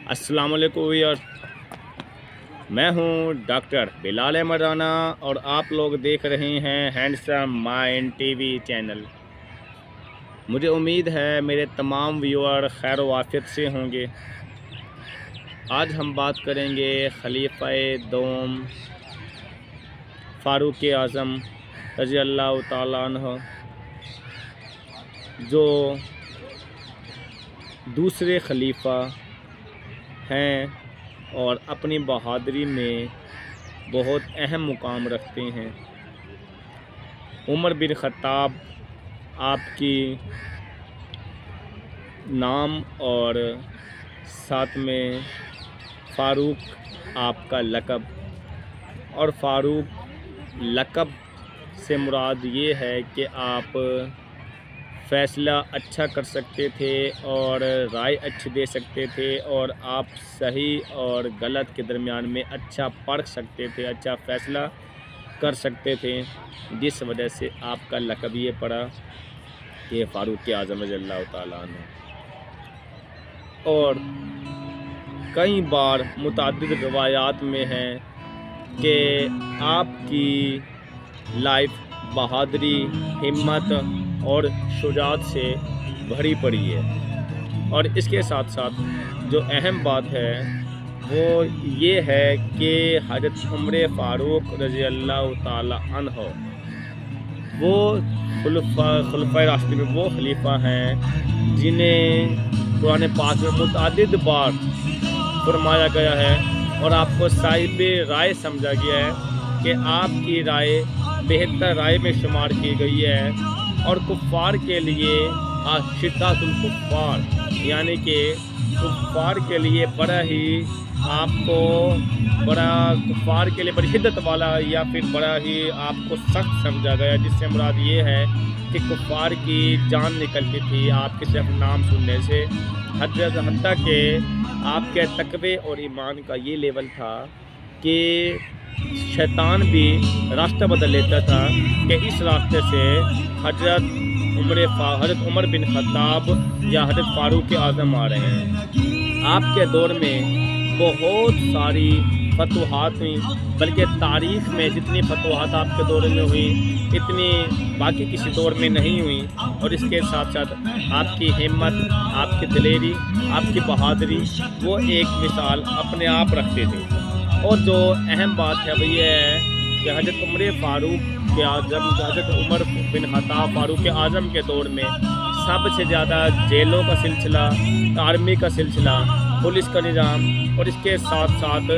अस्सलाम वालेकुम व्यूअर्स, मैं हूं डॉक्टर बिलाल अहमद राना और आप लोग देख रहे हैं हैंडसम माइंड टीवी चैनल। मुझे उम्मीद है मेरे तमाम व्यूअर खैर वाफियत से होंगे। आज हम बात करेंगे खलीफा-ए दोम फ़ारूक आज़म रज़ी अल्लाह तआला अन्हु, जो दूसरे खलीफा हैं और अपनी बहादुरी में बहुत अहम मुकाम रखते हैं। उमर बिन ख़त्ताब आपकी नाम और साथ में फ़ारूक आपका लक़ब, और फ़ारूक लक़ब से मुराद ये है कि आप फ़ैसला अच्छा कर सकते थे और राय अच्छी दे सकते थे और आप सही और गलत के दरमियान में अच्छा परख सकते थे, अच्छा फ़ैसला कर सकते थे, जिस वजह से आपका लक़ब ये पड़ा कि फ़ारूक आज़म रज़ियल्लाहु तआला अन्हु। और कई बार मुतअद्दिद रिवायात में है कि आपकी लाइफ बहादुरी, हिम्मत और शुजाअत से भरी पड़ी है। और इसके साथ साथ जो अहम बात है वो ये है कि हज़रत उमर फ़ारूक रज़ी अल्लाह तआला अन्हु वो खुलफ़ाए राशिदीन में वो खलीफा हैं जिन्हें कुरान पाक में मुतअद्दिद बार फरमाया गया है और आपको साहिब राय समझा गया है कि आपकी राय बेहतर राय में शुमार की गई है। और कुफ़ार के लिए शिद्दतुल कुफ़ार, यानी कि कुफ़ार के लिए बड़ा ही आपको कुफ़ार के लिए बड़ी शिद्दत वाला या फिर बड़ा ही आपको सख्त समझा गया, जिससे मुराद ये है कि कुफ़ार की जान निकलती थी आपके सिर्फ नाम सुनने से। हत्ता के आपके तकवे और ईमान का ये लेवल था कि शैतान भी रास्ता बदल लेता था कि इस रास्ते से हज़रत उमर बिन ख़त्ताब या हज़रत फ़ारूक आज़म आ रहे हैं। आपके दौर में बहुत सारी फतवाहत हुई, बल्कि तारीख़ में जितनी फतवाहत आपके दौर में हुई इतनी बाकी किसी दौर में नहीं हुई। और इसके साथ साथ आपकी हिम्मत, आपकी दिलेरी, आपकी बहादुरी वो एक मिसाल अपने आप रखते थे। और जो अहम बात है वो ये है कि हज़रत उमर बिन ख़त्ताब फ़ारूक आज़म के दौर में सबसे ज़्यादा जेलों का सिलसिला, आर्मी का सिलसिला, पुलिस का निज़ाम और इसके साथ साथ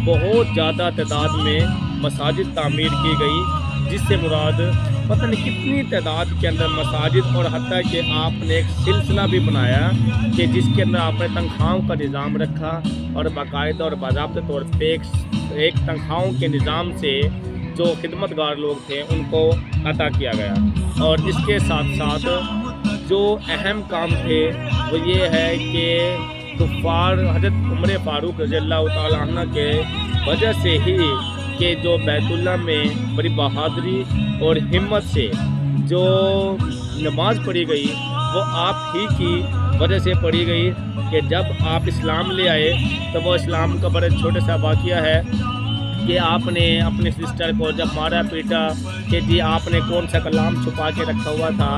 बहुत ज़्यादा तादाद में मसाजिद तामीर की गई, जिससे मुराद पता नहीं कितनी तादाद के अंदर मसाजिद, और हत्ता कि आपने एक सिलसिला भी बनाया कि जिसके अंदर आपने तनख्वाहों का निज़ाम रखा और बाकायदा और बाज़ाब्ते तौर पर एक तनख्वाहों के निज़ाम से जो खिदमतगार लोग थे उनको अता किया गया। और इसके साथ साथ जो अहम काम थे वो ये है कि कुफ़ार हज़रत उमर फ़ारूक रज़ी अल्लाह तआला अन्हु के वजह से ही कि जो बैतुल्लाह में बड़ी बहादुरी और हिम्मत से जो नमाज पढ़ी गई वो आप ही की वजह से पढ़ी गई कि जब आप इस्लाम ले आए तो वो इस्लाम का बड़ा छोटा सा वाक़या है कि आपने अपने सिस्टर को जब मारा पीटा कि जी आपने कौन सा कलाम छुपा के रखा हुआ था,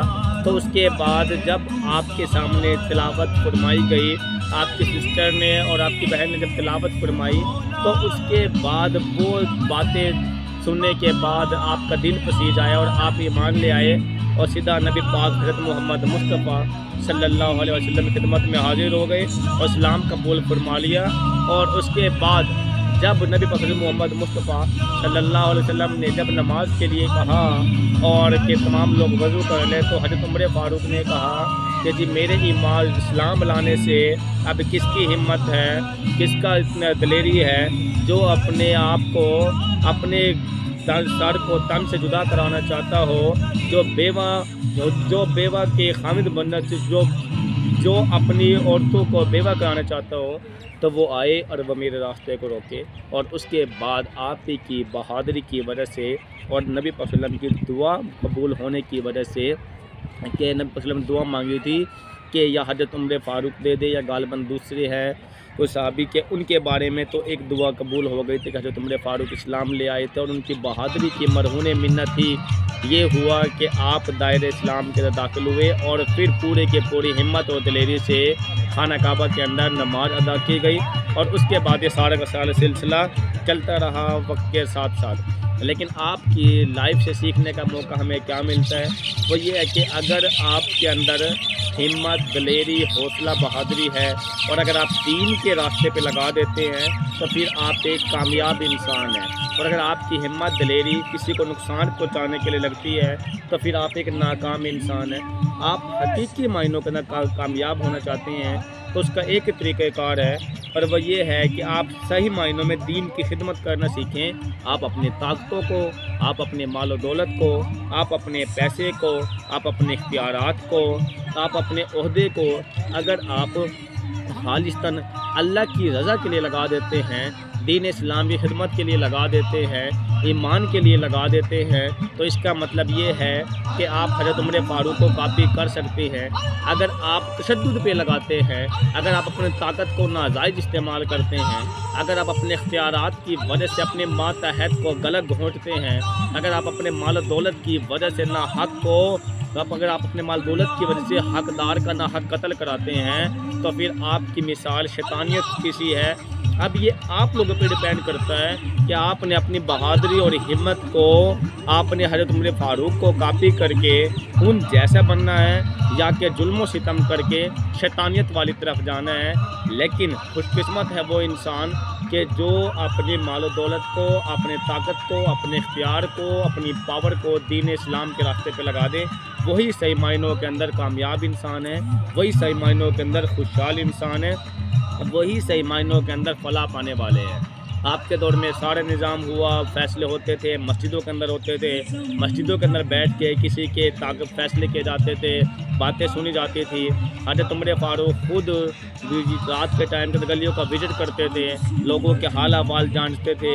तो उसके बाद जब आपके सामने तिलावत फरमाई गई, आपकी सिस्टर ने और आपकी बहन ने जब तिलावत फरमाई, तो उसके बाद वो बातें सुनने के बाद आपका दिल पसीज आया और आप ईमान ले आए और सीधा नबी पाक हज़रत मोहम्मद मुस्तफ़ा सल्लल्लाहु अलैहि वसल्लम की खिदमत में हाजिर हो गए और इस्लाम कबूल फरमा लिया। और उसके बाद जब नबी पाक मोहम्मद मुस्तफ़ा सल्लल्लाहु अलैहि वसल्लम ने जब नमाज के लिए कहा और कि तमाम लोग वज़ू कर लें, तो हज़रत उमर फ़ारूक ने कहा कि जी मेरे ईमान इस्लाम लाने से अब किसकी हिम्मत है, किसका इतना दिलेरी है जो अपने आप को अपने सर को तन से जुदा कराना चाहता हो, जो बेवा के खामिद बनना, जो अपनी औरतों को बेवा कराना चाहता हो, तो वो आए और वो मेरे रास्ते को रोके। और उसके बाद आप ही की बहादुरी की वजह से और नबी पाक सल्लल्लाहु अलैहि वसल्लम की दुआ कबूल होने की वजह से कि नबी पाक सल्लल्लाहु अलैहि वसल्लम दुआ मांगी थी कि या हज़रत उमर फ़ारूक दे दे या गालिबन दूसरे है कोई सहाबी के, उनके बारे में तो एक दुआ कबूल हो गई थी कि हज़रत उमर फ़ारूक इस्लाम ले आए थे और उनकी बहादुरी की मरहून मिन्नत थी ये हुआ कि आप दायरे इस्लाम के अंदर दाखिल हुए और फिर पूरे के पूरी हिम्मत और दिलेरी से खाना काबा के अंदर नमाज अदा की गई और उसके बाद ये सारा का सारा सिलसिला चलता रहा वक्त के साथ साथ। लेकिन आपकी लाइफ से सीखने का मौका हमें क्या मिलता है, वो ये है कि अगर आपके अंदर हिम्मत, दिलेरी, हौसला, बहादुरी है और अगर आप दीन के रास्ते पे लगा देते हैं तो फिर आप एक कामयाब इंसान हैं। और अगर आपकी हिम्मत, दिलेरी किसी को नुकसान पहुंचाने के लिए लगती है तो फिर आप एक नाकाम इंसान हैं। आप हकीकी मायनों के अंदर कामयाब होना चाहते हैं तो उसका एक तरीक़ाकार है और वह ये है कि आप सही मायनों में दीन की खिदमत करना सीखें। आप अपनी ताकतों को, आप अपने माल और दौलत को, आप अपने पैसे को, आप अपने इख्तियारात को, आप अपने ओहदे को अगर आप खालिस्तन अल्लाह की रज़ा के लिए लगा देते हैं, दीन इस्लाम की खिदमत के लिए लगा देते हैं, ईमान के लिए लगा देते हैं, तो इसका मतलब ये है कि आप हज़रत उमर फ़ारूक को कॉपी कर सकते हैं। अगर आप तशद्दुद पे लगाते हैं, अगर आप अपनी ताकत को नाजायज़ इस्तेमाल करते हैं, अगर आप अपने इख्तियारात की वजह से अपने मातहत को गलत घोंटते हैं, अगर आप अपने माल दौलत की वजह से ना हक को अगर आप अपने माल दौलत की वजह से हकदार का ना हक कत्ल कराते हैं तो फिर आपकी मिसाल शैतानियत किसी है। अब ये आप लोगों पे डिपेंड करता है कि आपने अपनी बहादुरी और हिम्मत को आपने हज़रत उमर फ़ारूक को कॉपी करके उन जैसा बनना है या कि जुल्म सितम करके शैतानियत वाली तरफ जाना है। लेकिन खुशकिस्मत है वो इंसान कि जो अपने माल और दौलत को, अपने ताकत को, अपने इख्तियार को, अपनी पावर को दीन इस्लाम के रास्ते पे लगा दे। वही सही मायनों के अंदर कामयाब इंसान है, वही सही मायनों के अंदर खुशहाल इंसान है, वही सही मायनों के अंदर फलाह पाने वाले हैं। आपके दौर में सारे निज़ाम हुआ, फैसले होते थे, मस्जिदों के अंदर होते थे, मस्जिदों के अंदर बैठ के किसी के ताकत फैसले किए जाते थे, बातें सुनी जाती थी। हज़रत उमर फ़ारूक खुद रात के टाइम के गलियों का विजिट करते थे, लोगों के हाल अहवाल जांचते थे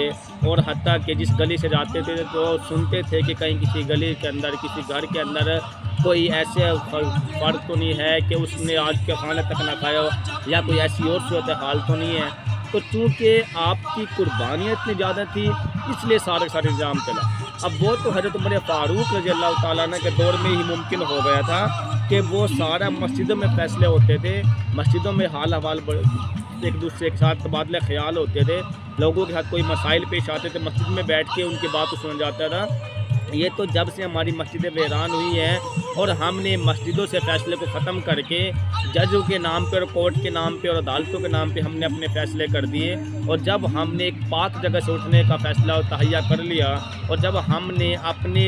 और हत्ता कि जिस गली से जाते थे तो सुनते थे कि कहीं किसी गली के अंदर, किसी घर के अंदर कोई ऐसे फ़र्क तो नहीं है कि उसने आज के खाने तक ना खाया हो या कोई ऐसी और सूरत हाल तो नहीं है। तो चूँकि आपकी कुर्बानियाँ इतनी ज़्यादा थी इसलिए सारे निज़ाम चला। अब वो तो हज़रत उमर फ़ारूक रज़ी अल्लाह ताला अन्हु के दौर में ही मुमकिन हो गया था कि वो सारा मस्जिदों में फ़ैसले होते थे, मस्जिदों में हाल अहवाल एक दूसरे के साथ तबादला ख्याल होते थे, लोगों के साथ कोई मसाइल पेश आते थे, मस्जिद में बैठ के उनकी बात को सुना जाता था। ये तो जब से हमारी मस्जिदें वीरान हुई हैं और हमने मस्जिदों से फ़ैसले को ख़त्म करके जजों के नाम पे और कोर्ट के नाम पे और अदालतों के नाम पे हमने अपने फ़ैसले कर दिए, और जब हमने एक पाक जगह से उठने का फ़ैसला तहैया कर लिया और जब हमने अपने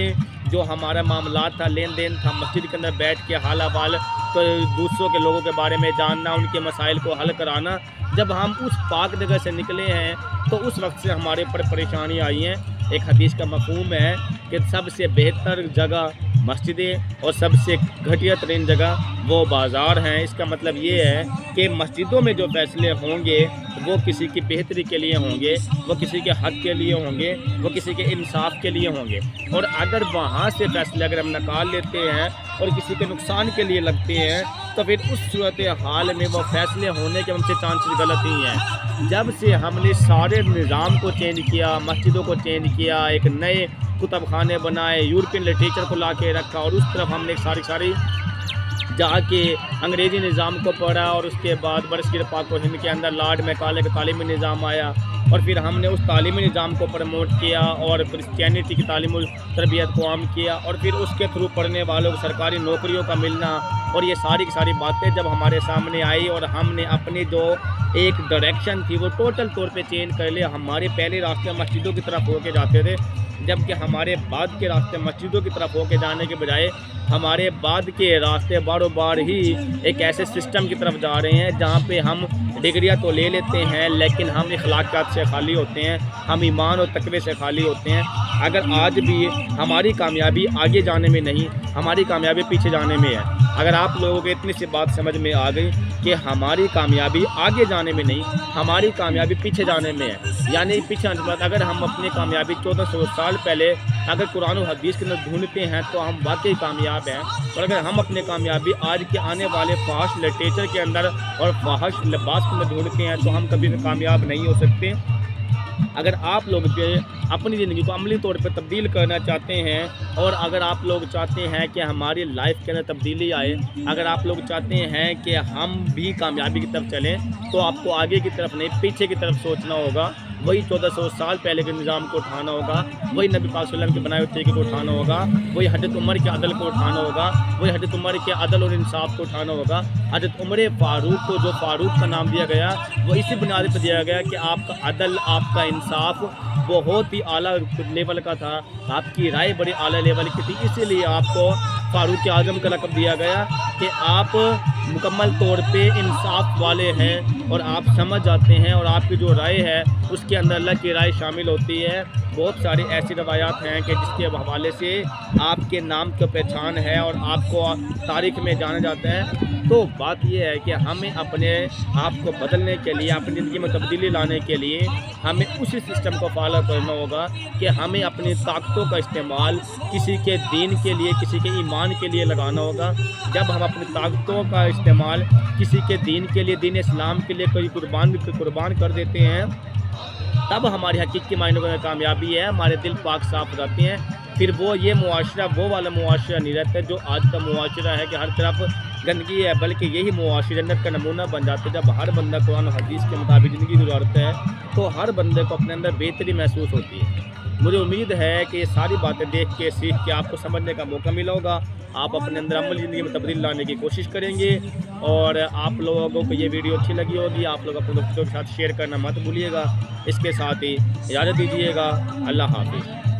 जो हमारा मामला था, लेन देन था, मस्जिद के अंदर बैठ के हाल अहवाल तो दूसरों के लोगों के बारे में जानना, उनके मसाइल को हल कराना, जब हम उस पाक जगह से निकले हैं तो उस वक्त से हमारे ऊपर परेशानी आई हैं। एक हदीस का मफ़हूम है कि सबसे बेहतर जगह मस्जिदें और सबसे घटिया तरीन जगह वो बाज़ार हैं। इसका मतलब ये है कि मस्जिदों में जो फ़ैसले होंगे वो किसी की बेहतरी के लिए होंगे, वो किसी के हक़ के लिए होंगे, वो किसी के इंसाफ के लिए होंगे। और अगर वहाँ से फ़ैसले अगर हम निकाल लेते हैं और किसी के नुकसान के लिए लगते हैं तो फिर उस सूरत हाल में वो फ़ैसले होने के हमसे चांसेस गलत ही हैं। जब से हमने सारे निज़ाम को चेंज किया, मस्जिदों को चेंज किया, एक नए कुतब खाने बनाए, यूरोपियन लिटरेचर को ला के रखा और उस तरफ हमने सारी जाके अंग्रेज़ी निज़ाम को पढ़ा और उसके बाद बरसगीर पाक और हिंद के अंदर लॉर्ड मैकाले का तालीमी निज़ाम आया और फिर हमने उस तालीमी निज़ाम को प्रमोट किया और क्रिश्चियनिटी की तालीम तरबियत को आम किया और फिर उसके थ्रू पढ़ने वालों को सरकारी नौकरियों का मिलना, और ये सारी की सारी बातें जब हमारे सामने आई और हमने अपनी जो एक डायरेक्शन थी वो टोटल तौर पे चेंज कर लिया। हमारे पहले रास्ते मस्जिदों की तरफ होके जाते थे, जबकि हमारे बाद के रास्ते मस्जिदों की तरफ होके जाने के बजाय हमारे बाद के रास्ते बारों बार ही एक ऐसे सिस्टम की तरफ जा रहे हैं जहाँ पे हम डिग्रियाँ तो ले लेते हैं लेकिन हम अखलाक़ात से खाली होते हैं, हम ईमान और तक़वे से खाली होते हैं। अगर आज भी हमारी कामयाबी आगे जाने में नहीं, हमारी कामयाबी पीछे जाने में है। अगर आप लोगों को इतनी सी बात समझ में आ गई कि हमारी कामयाबी आगे जाने में नहीं, हमारी कामयाबी पीछे जाने में है, यानी पीछे अगर हम अपनी कामयाबी 1400 साल पहले अगर कुरान और हदीस के अंदर ढूंढते हैं तो हम वाकई कामयाब हैं। और अगर हम अपने कामयाबी आज के आने वाले फाहश लिटरेचर के अंदर और फाहश लिबास के अंदर ढूंढते हैं तो हम कभी भी कामयाब नहीं हो सकते। अगर आप लोग अपनी ज़िंदगी को अमली तौर पर तब्दील करना चाहते हैं और अगर आप लोग चाहते हैं कि हमारी लाइफ के अंदर तब्दीली आए, अगर आप लोग चाहते हैं कि हम भी कामयाबी की तरफ चलें, तो आपको आगे की तरफ नहीं पीछे की तरफ सोचना होगा। वही 1400 साल पहले के निज़ाम को उठाना होगा, वही नबी पाक सल्लल्लाहु अलैहि वसल्लम के बनाए हुए तरीके को उठाना होगा, वही हज़रत उमर के अदल को उठाना होगा, वही हज़रत उमर के अदल और इंसाफ को उठाना होगा। हज़रत उमर फारूक को जो फारूक का नाम दिया गया वो इसी बुनियाद पर दिया गया कि आपका अदल, आपका इंसाफ बहुत ही आला लेवल का था, आपकी राय बड़ी आला लेवल की थी, इसीलिए आपको फारूक आज़म का लक़ब दिया गया कि आप मुकम्मल तौर पे इंसाफ वाले हैं और आप समझ जाते हैं और आपकी जो राय है उसके अंदर अल्लाह की राय शामिल होती है। बहुत सारी ऐसी रवायात हैं कि जिसके हवाले से आपके नाम की पहचान है और आपको तारीख़ में जाना जाता है। तो बात यह है कि हमें अपने आप को बदलने के लिए, अपनी ज़िंदगी में तब्दीली लाने के लिए हमें उसी सिस्टम को फॉलो करना होगा कि हमें अपनी ताकतों का इस्तेमाल किसी के दीन के लिए, किसी के ईमान के लिए लगाना होगा। जब हम अपनी ताकतों का इस्तेमाल किसी के दीन के लिए, दीन इस्लाम के लिए कोई कुर्बान कर देते हैं, तब हमारी हकीकी मायनों में कामयाबी है, हमारे दिल पाक साफ हो जाते हैं। फिर वो ये मुआशरा वो वाला मुआशरा नहीं रहता जो आज का मुआशरा है कि हर तरफ गंदगी है, बल्कि यही मुआशरा जन्नत का नमूना बन जाता है। जब हर बंदा कुरान और हदीस के मुताबिक ज़िंदगी गुजारता है तो हर बंदे को अपने अंदर बेहतरी महसूस होती है। मुझे उम्मीद है कि ये सारी बातें देख के, सीख के आपको समझने का मौका मिला होगा। आप अपने अंदर अमली ज़िंदगी में तब्दील लाने की कोशिश करेंगे और आप लोगों को ये वीडियो अच्छी लगी होगी, आप लोग अपने दोस्तों के साथ शेयर करना मत भूलिएगा। इसके साथ ही इजाज़त दीजिएगा। अल्लाह हाफ़िज़।